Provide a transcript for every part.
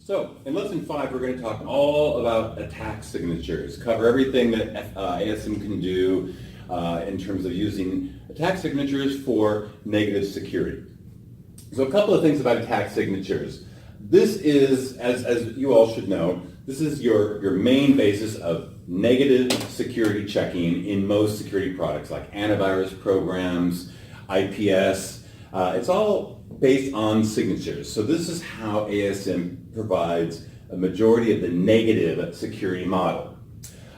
So, in lesson 5, we're going to talk all about attack signatures, cover everything that ASM can do in terms of using attack signatures for negative security. So a couple of things about attack signatures. This is, as you all should know, this is your main basis of negative security checking in most security products like antivirus programs, IPS. It's all based on signatures. So this is how ASM provides a majority of the negative security model.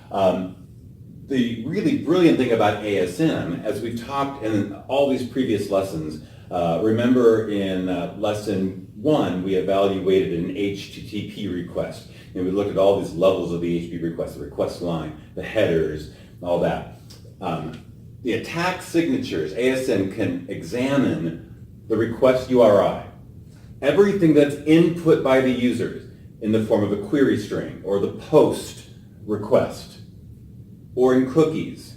The really brilliant thing about ASM, as we've talked in all these previous lessons, remember in lesson 1, we evaluated an HTTP request. And we looked at all these levels of the HTTP request, the request line, the headers, all that. The attack signatures, ASM can examine the request URI, everything that's input by the users in the form of a query string or the post request or in cookies,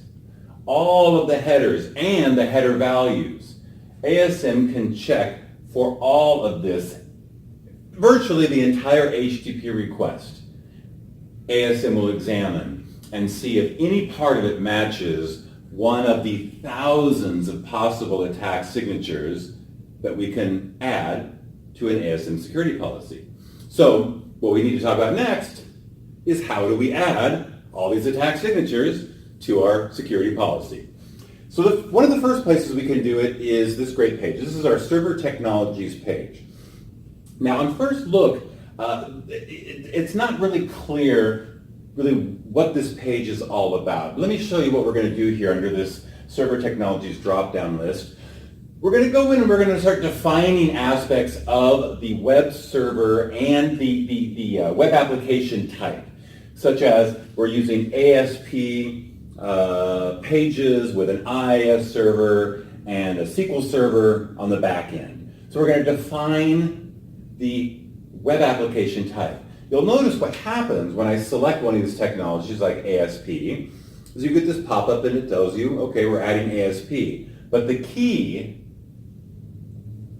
all of the headers and the header values. ASM can check for all of this, virtually the entire HTTP request. ASM will examine and see if any part of it matches one of the thousands of possible attack signatures that we can add to an ASM security policy. So what we need to talk about next is how do we add all these attack signatures to our security policy. So one of the first places we can do it is this great page. This is our server technologies page. Now on first look, it's not really clear what this page is all about. Let me show you what we're going to do here under this server technologies drop-down list. We're going to go in and we're going to start defining aspects of the web server and the web application type, such as we're using ASP pages with an IIS server and a SQL server on the back end. So we're going to define the web application type. You'll notice what happens when I select one of these technologies like ASP is you get this pop-up and it tells you, okay, we're adding ASP. But the key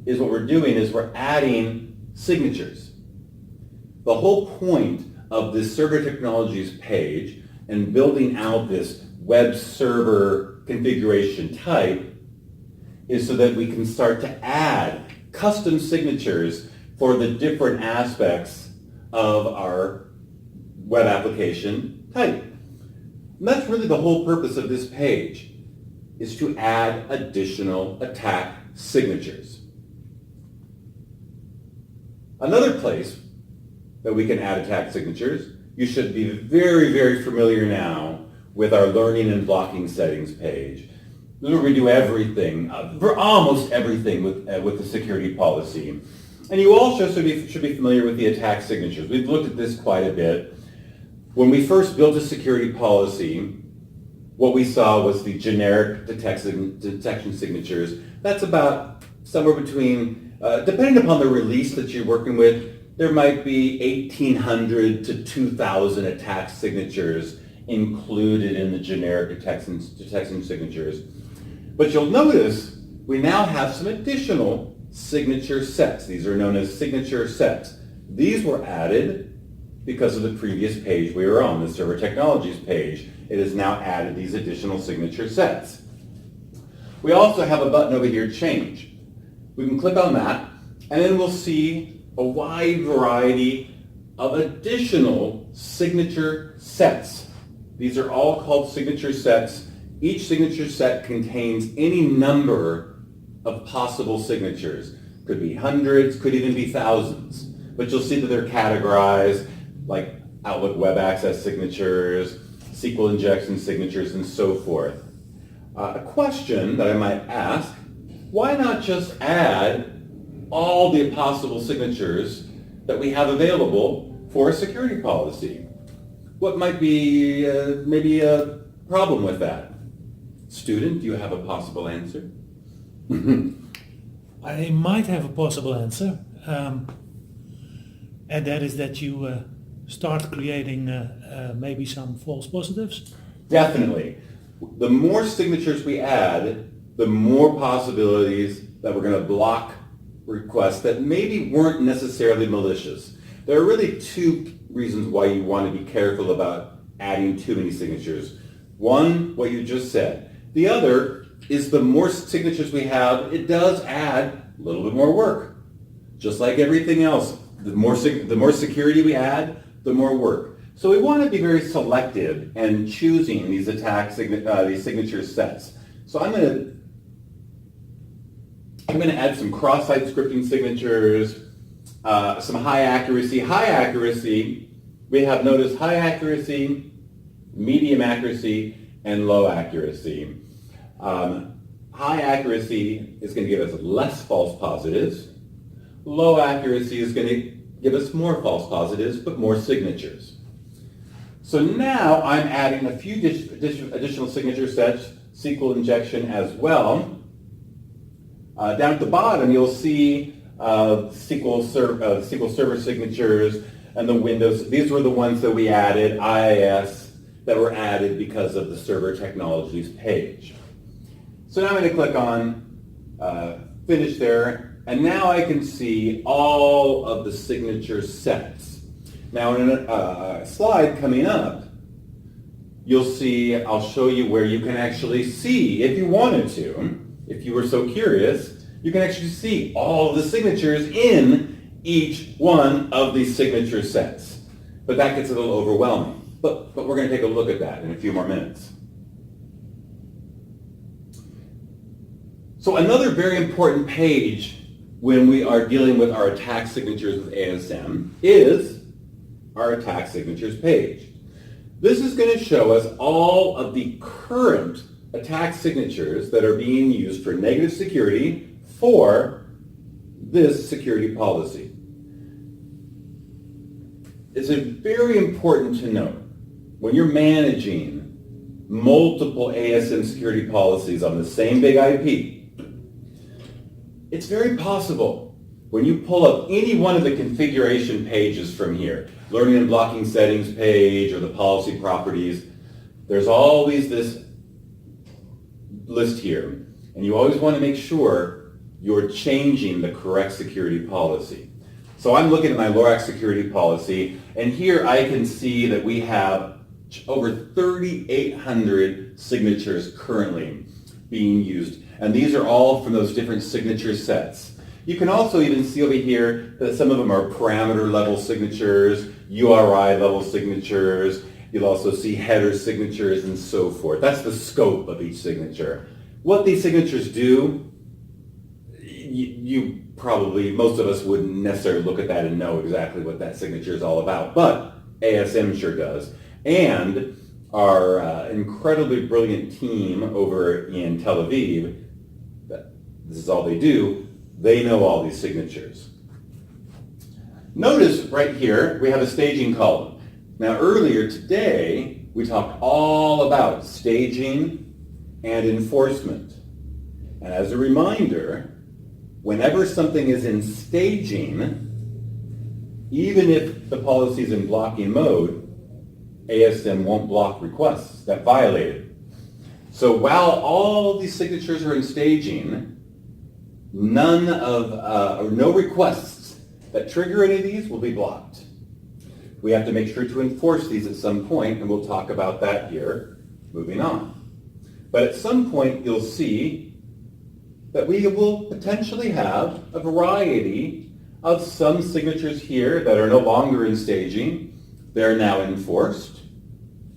is what we're doing is we're adding signatures. The whole point of this server technologies page and building out this web server configuration type is so that we can start to add custom signatures for the different aspects of our web application type. And that's really the whole purpose of this page, is to add additional attack signatures. Another place that we can add attack signatures, you should be very, very familiar now with our learning and blocking settings page. This is where we do everything, almost everything with the security policy. And you also should be familiar with the attack signatures. We've looked at this quite a bit. When we first built a security policy, what we saw was the generic detection signatures. That's about somewhere between, depending upon the release that you're working with, there might be 1,800 to 2,000 attack signatures included in the generic detection signatures. But you'll notice we now have some additional signature sets. These are known as signature sets. These were added because of the previous page we were on, the server technologies page. It has now added these additional signature sets. We also have a button over here, change. We can click on that, and then we'll see a wide variety of additional signature sets. These are all called signature sets. Each signature set contains any number of possible signatures. Could be hundreds, could even be thousands. But you'll see that they're categorized like Outlook Web Access signatures, SQL injection signatures, and so forth. A question that I might ask, why not just add all the possible signatures that we have available for a security policy? What might be maybe a problem with that? Student, do you have a possible answer? I might have a possible answer, and that is that you start creating maybe some false positives. Definitely. The more signatures we add, the more possibilities that we're going to block requests that maybe weren't necessarily malicious. There are really two reasons why you want to be careful about adding too many signatures. One, what you just said. The other is the more signatures we have, it does add a little bit more work. Just like everything else, the more security we add, the more work. So we want to be very selective and choosing these these signature sets. So I'm going to add some cross-site scripting signatures, some high accuracy. High accuracy, we have noticed high accuracy, medium accuracy, and low accuracy. High accuracy is going to give us less false positives. Low accuracy is going to give us more false positives, but more signatures. So now I'm adding a few additional signature sets, SQL injection as well. Down at the bottom, you'll see SQL Server signatures and the Windows. These were the ones that we added, IIS, that were added because of the Server Technologies page. So now I'm going to click on Finish there, and now I can see all of the signature sets. Now in a slide coming up, you'll see, I'll show you where you can actually see, if you wanted to, if you were so curious, you can actually see all of the signatures in each one of these signature sets. But that gets a little overwhelming. But we're going to take a look at that in a few more minutes. So another very important page when we are dealing with our attack signatures with ASM is our attack signatures page. This is going to show us all of the current attack signatures that are being used for negative security for this security policy. It's very important to note when you're managing multiple ASM security policies on the same BIG-IP, it's very possible when you pull up any one of the configuration pages from here, learning and blocking settings page or the policy properties, there's always this list here. And you always want to make sure you're changing the correct security policy. So I'm looking at my LoRack security policy, and here I can see that we have over 3,800 signatures currently being used. And these are all from those different signature sets. You can also even see over here that some of them are parameter level signatures, URI level signatures. You'll also see header signatures and so forth. That's the scope of each signature. What these signatures do, you probably, most of us wouldn't necessarily look at that and know exactly what that signature is all about, but ASM sure does. And our incredibly brilliant team over in Tel Aviv, this is all they do, they know all these signatures. Notice right here, we have a staging column. Now earlier today, we talked all about staging and enforcement. And as a reminder, whenever something is in staging, even if the policy is in blocking mode, ASM won't block requests that violate it. So while all these signatures are in staging, no requests that trigger any of these will be blocked. We have to make sure to enforce these at some point, and we'll talk about that here, moving on. But at some point, you'll see that we will potentially have a variety of some signatures here that are no longer in staging. They're now enforced,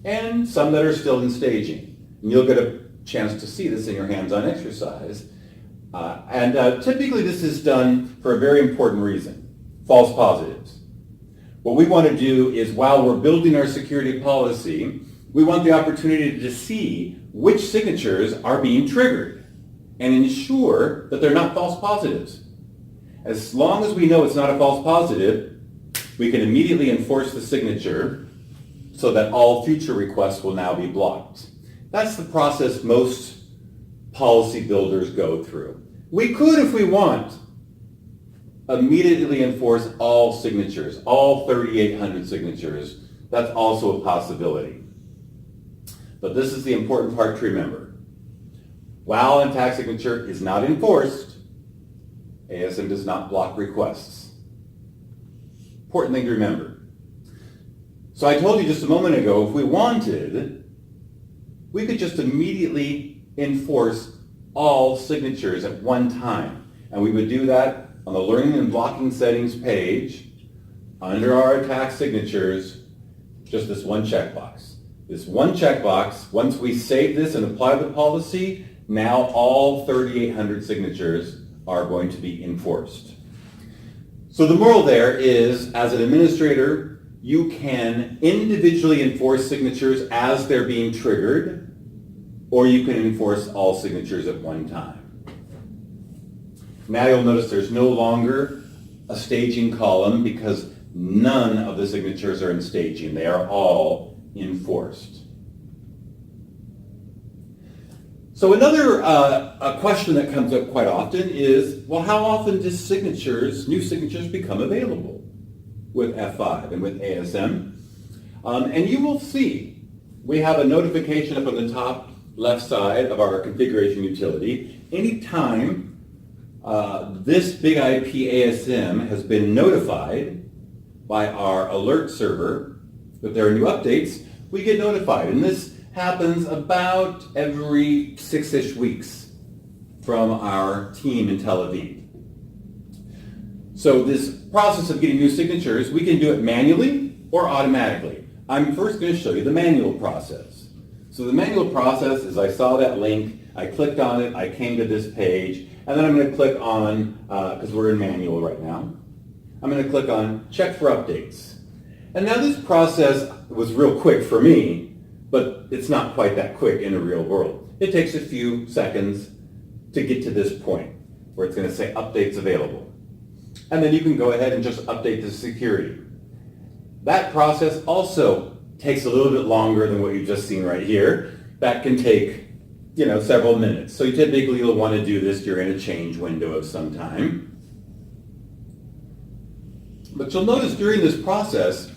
and some that are still in staging. And you'll get a chance to see this in your hands-on exercise. Typically this is done for a very important reason, false positives. What we want to do is, while we're building our security policy, we want the opportunity to see which signatures are being triggered and ensure that they're not false positives. As long as we know it's not a false positive, we can immediately enforce the signature so that all future requests will now be blocked. That's the process most policy builders go through. We could, if we want, immediately enforce all signatures, all 3,800 signatures. That's also a possibility. But this is the important part to remember. While an attack signature is not enforced, ASM does not block requests. important thing to remember. So I told you just a moment ago, if we wanted, we could just immediately enforce all signatures at one time. And we would do that on the Learning and Blocking Settings page, under our attack signatures, just this one checkbox. This one checkbox, once we save this and apply the policy, now all 3,800 signatures are going to be enforced. So the moral there is, as an administrator, you can individually enforce signatures as they're being triggered, or you can enforce all signatures at one time. Now you'll notice there's no longer a staging column because none of the signatures are in staging. They are all enforced. So another a question that comes up quite often is, well, how often do new signatures become available with F5 and with ASM? And you will see we have a notification up on the top left side of our configuration utility. Anytime this BIG-IP ASM has been notified by our alert server that there are new updates, we get notified. And this happens about every 6-ish weeks from our team in Tel Aviv. So this process of getting new signatures, we can do it manually or automatically. I'm first going to show you the manual process. So the manual process is I saw that link, I clicked on it, I came to this page, and then I'm going to click on, because we're in manual right now, I'm going to click on Check for Updates. And now this process was real quick for me, but it's not quite that quick in the real world. It takes a few seconds to get to this point where it's going to say Updates Available. And then you can go ahead and just update the security. That process also takes a little bit longer than what you've just seen right here. That can take, several minutes. So typically you'll want to do this during a change window of some time. But you'll notice during this process,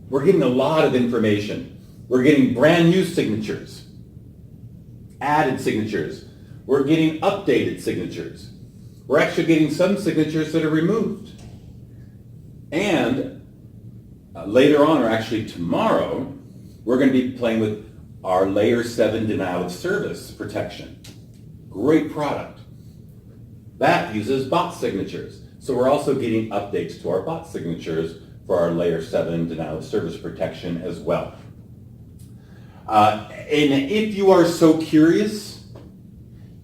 we're getting a lot of information. We're getting brand new signatures, added signatures. We're getting updated signatures. We're actually getting some signatures that are removed. And later on, or actually tomorrow, we're going to be playing with our Layer 7 denial of service protection. Great product. That uses bot signatures. So we're also getting updates to our bot signatures for our Layer 7 denial of service protection as well. And if you are so curious,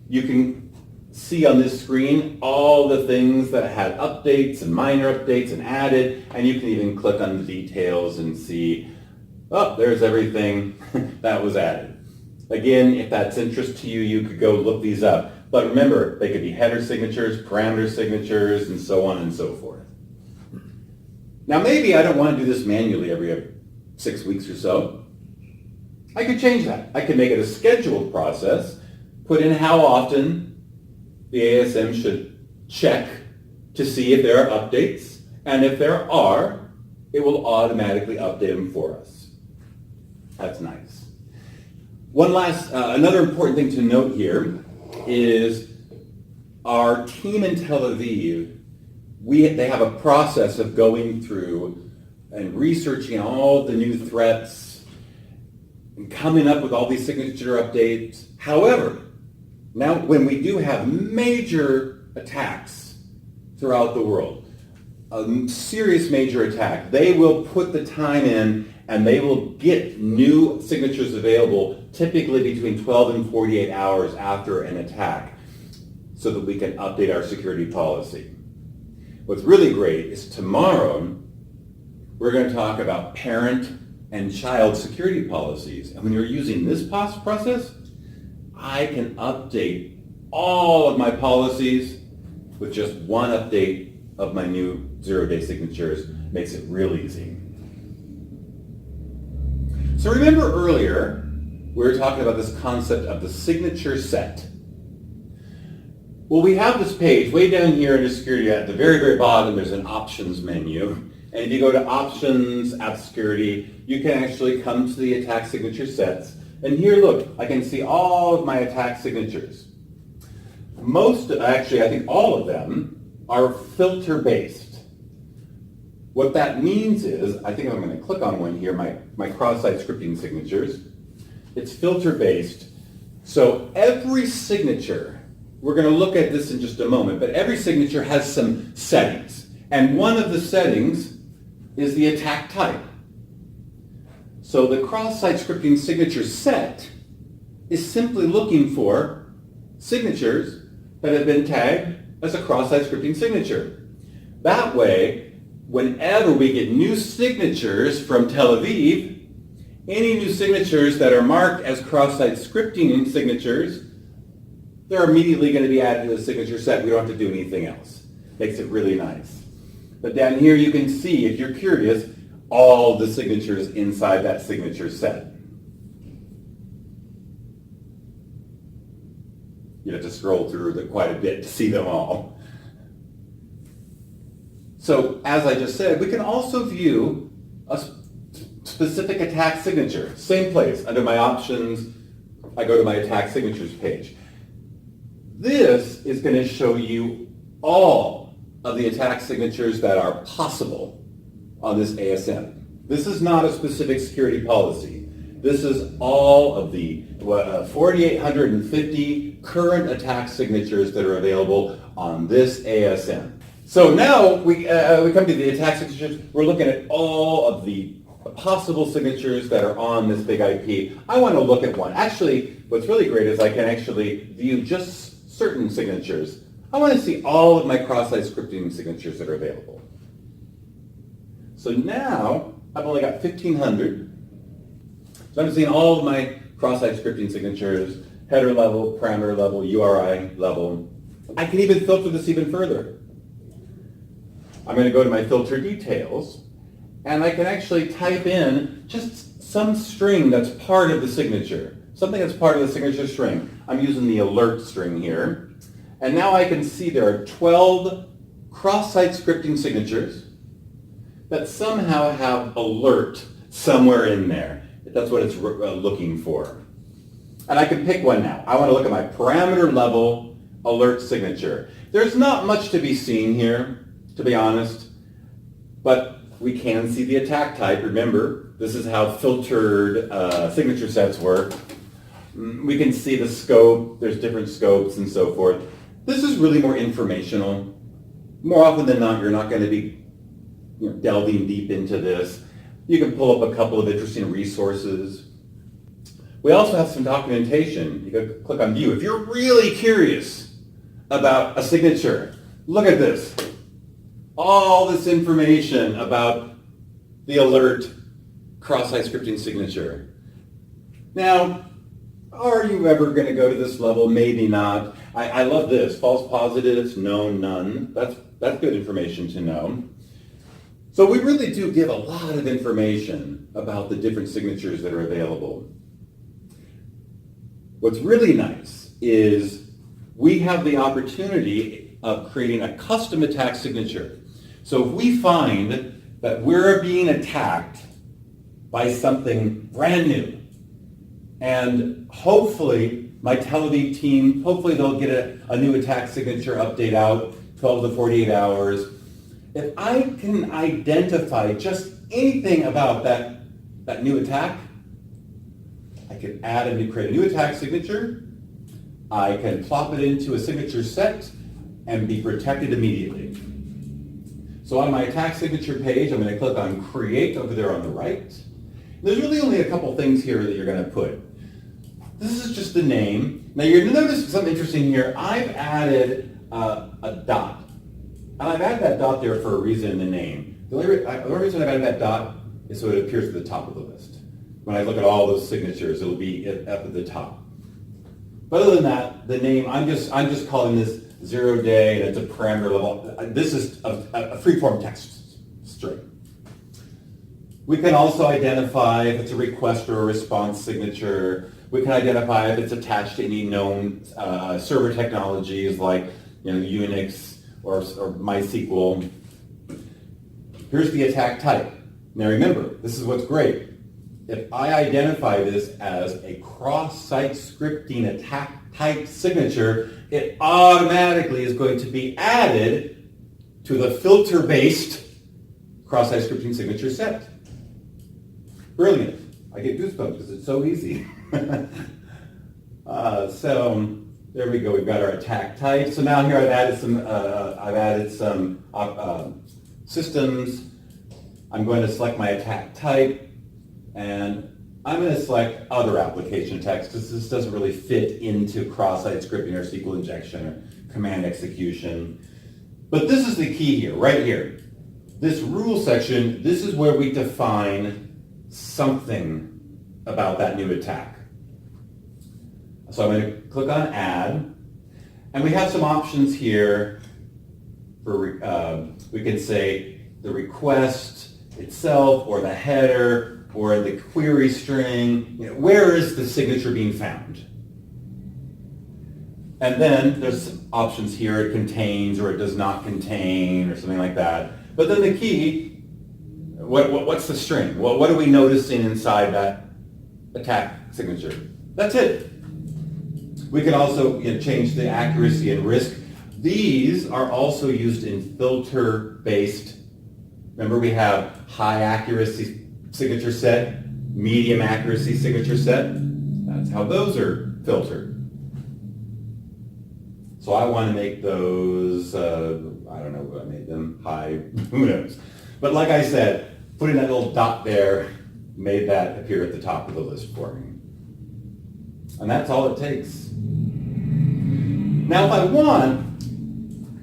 you can see on this screen all the things that had updates and minor updates and added, and you can even click on the details and see, oh, there's everything that was added. Again, if that's interest to you, you could go look these up. But remember, they could be header signatures, parameter signatures, and so on and so forth. Now maybe I don't want to do this manually every 6 weeks or so. I could change that. I could make it a scheduled process, put in how often the ASM should check to see if there are updates, and if there are, it will automatically update them for us. That's nice. One last, another important thing to note here is our team in Tel Aviv, they have a process of going through and researching all the new threats and coming up with all these signature updates. However, now when we do have major attacks throughout the world, a serious major attack, they will put the time in and they will get new signatures available typically between 12 and 48 hours after an attack so that we can update our security policy. What's really great is tomorrow we're going to talk about parent and child security policies. And when you're using this process, I can update all of my policies with just one update of my new zero-day signatures. Makes it real easy. So remember earlier, we were talking about this concept of the signature set. Well, we have this page way down here in the security at the very, very bottom. There's an options menu. And if you go to options, app security, you can actually come to the attack signature sets. And here, look, I can see all of my attack signatures. Actually, I think all of them are filter-based. What that means is, I think I'm going to click on one here, my cross-site scripting signatures. It's filter-based. So every signature, we're going to look at this in just a moment, but every signature has some settings. And one of the settings is the attack type. So the cross-site scripting signature set is simply looking for signatures that have been tagged as a cross-site scripting signature. That way, whenever we get new signatures from Tel Aviv, any new signatures that are marked as cross-site scripting signatures, they're immediately going to be added to the signature set. We don't have to do anything else. Makes it really nice. But down here you can see, if you're curious, all the signatures inside that signature set. You have to scroll through quite a bit to see them all. So, as I just said, we can also view a specific attack signature. Same place, under my options, I go to my attack signatures page. This is going to show you all of the attack signatures that are possible on this ASM. This is not a specific security policy. This is all of the 4,850 current attack signatures that are available on this ASM. So now we come to the attack signatures. We're looking at all of the possible signatures that are on this BIG-IP. I want to look at one. Actually, what's really great is I can actually view just certain signatures. I want to see all of my cross-site scripting signatures that are available. So now I've only got 1,500. So I'm seeing all of my cross-site scripting signatures, header level, parameter level, URI level. I can even filter this even further. I'm going to go to my filter details, and I can actually type in just some string that's part of the signature. Something that's part of the signature string. I'm using the alert string here. And now I can see there are 12 cross-site scripting signatures that somehow have alert somewhere in there. That's what it's looking for. And I can pick one now. I want to look at my parameter level alert signature. There's not much to be seen here, to be honest, but we can see the attack type. Remember, this is how filtered signature sets work. We can see the scope. There's different scopes and so forth. This is really more informational. More often than not, you're not going to be delving deep into this. You can pull up a couple of interesting resources. We also have some documentation. You can click on View. If you're really curious about a signature, look at this. All this information about the alert cross-site scripting signature. Now, are you ever going to go to this level? Maybe not. I love this. False positives, no, none. That's good information to know. So we really do give a lot of information about the different signatures that are available. What's really nice is we have the opportunity of creating a custom attack signature. So if we find that we're being attacked by something brand new, and hopefully my Tel Aviv team, hopefully they'll get a new attack signature update out 12 to 48 hours. If I can identify just anything about that new attack, I can create a new attack signature. I can plop it into a signature set and be protected immediately. So on my attack signature page, I'm going to click on Create over there on the right. There's really only a couple things here that you're going to put. This is just the name. Now you're going to notice something interesting here. I've added a dot. And I've added that dot there for a reason in the name. The only reason I've added that dot is so it appears at the top of the list. When I look at all those signatures, it'll be up at the top. But other than that, the name, I'm just calling this 0 day, and it's a parameter level. This is a free-form text string. We can also identify if it's a request or a response signature. We can identify if it's attached to any known server technologies like Unix or MySQL. Here's the attack type. Now remember, this is what's great. If I identify this as a cross-site scripting attack type signature, it automatically is going to be added to the filter-based cross-site scripting signature set. Brilliant. I get goosebumps because it's so easy. So there we go. We've got our attack type. So now here I've added some systems. I'm going to select my attack type, and I'm going to select other application attacks because this doesn't really fit into cross-site scripting or SQL injection or command execution. But this is the key here, right here. This rule section, this is where we define something about that new attack. So I'm going to click on Add, and we have some options here for, we can say the request itself, or the header, or the query string. You know, where is the signature being found? And then there's options here, it contains or it does not contain, or something like that. But then the key, what's the string? What are we noticing inside that attack signature? That's it. We can also change the accuracy and risk. These are also used in filter-based. Remember, we have high accuracy signature set, medium accuracy signature set. That's how those are filtered. So I want to make those, I don't know what I made them, high, who knows. But like I said, putting that little dot there made that appear at the top of the list for me. And that's all it takes. Now if I want,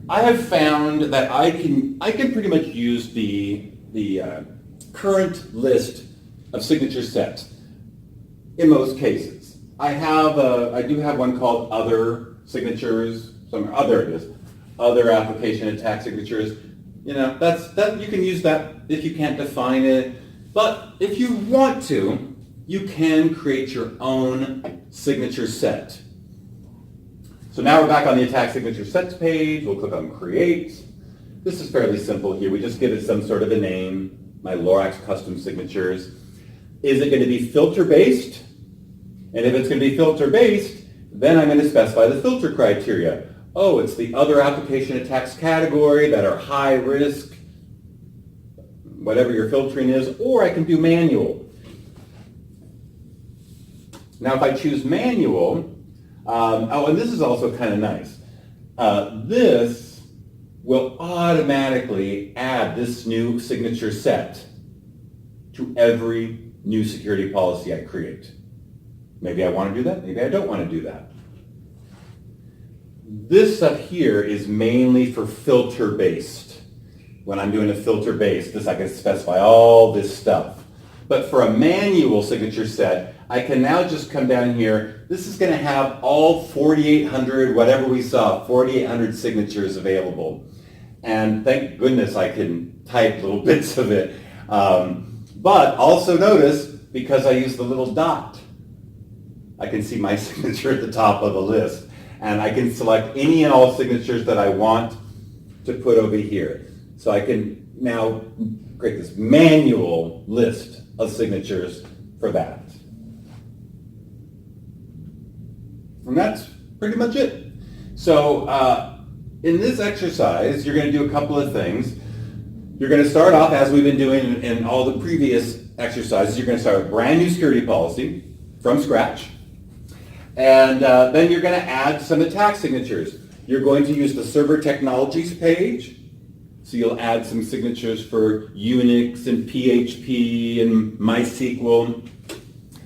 I have found that I can pretty much use the current list of signature sets in most cases. I do have one called Other Signatures. There it is. Other application attack signatures. You know, that you can use that if you can't define it. But if you want to, you can create your own signature set. So now we're back on the attack signature sets page. We'll click on Create. This is fairly simple here. We just give it some sort of a name, my Lorax custom signatures. Is it going to be filter-based? And if it's going to be filter-based, then I'm going to specify the filter criteria. Oh, it's the other application attacks category that are high risk, whatever your filtering is, or I can do manual. Now if I choose manual, and this is also kind of nice. This will automatically add this new signature set to every new security policy I create. Maybe I want to do that, maybe I don't want to do that. This stuff here is mainly for filter-based. When I'm doing a filter-based, I can specify all this stuff. But for a manual signature set, I can now just come down here. This is going to have all 4,800, whatever we saw, 4,800 signatures available. And thank goodness I can type little bits of it. But also notice, because I use the little dot, I can see my signature at the top of the list. And I can select any and all signatures that I want to put over here. So I can now create this manual list of signatures for that. And that's pretty much it. So in this exercise, you're going to do a couple of things. You're going to start off, as we've been doing in all the previous exercises, you're going to start a brand new security policy from scratch. And then you're going to add some attack signatures. You're going to use the server technologies page. So you'll add some signatures for Unix and PHP and MySQL.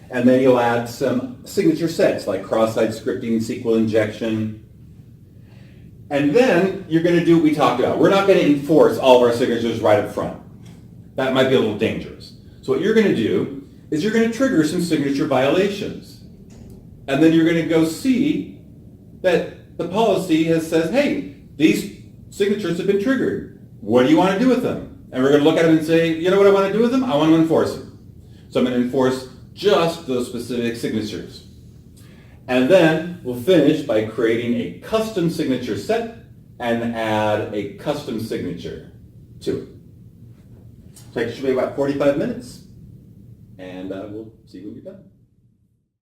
And then you'll add some signature sets like cross-site scripting, SQL injection. And then you're going to do what we talked about. We're not going to enforce all of our signatures right up front. That might be a little dangerous. So what you're going to do is you're going to trigger some signature violations. And then you're going to go see that the policy says, hey, these signatures have been triggered. What do you want to do with them? And we're going to look at them and say, you know what I want to do with them? I want to enforce them. So I'm going to enforce just those specific signatures. And then we'll finish by creating a custom signature set and add a custom signature to it. So it should be about 45 minutes, and we'll see what we've done.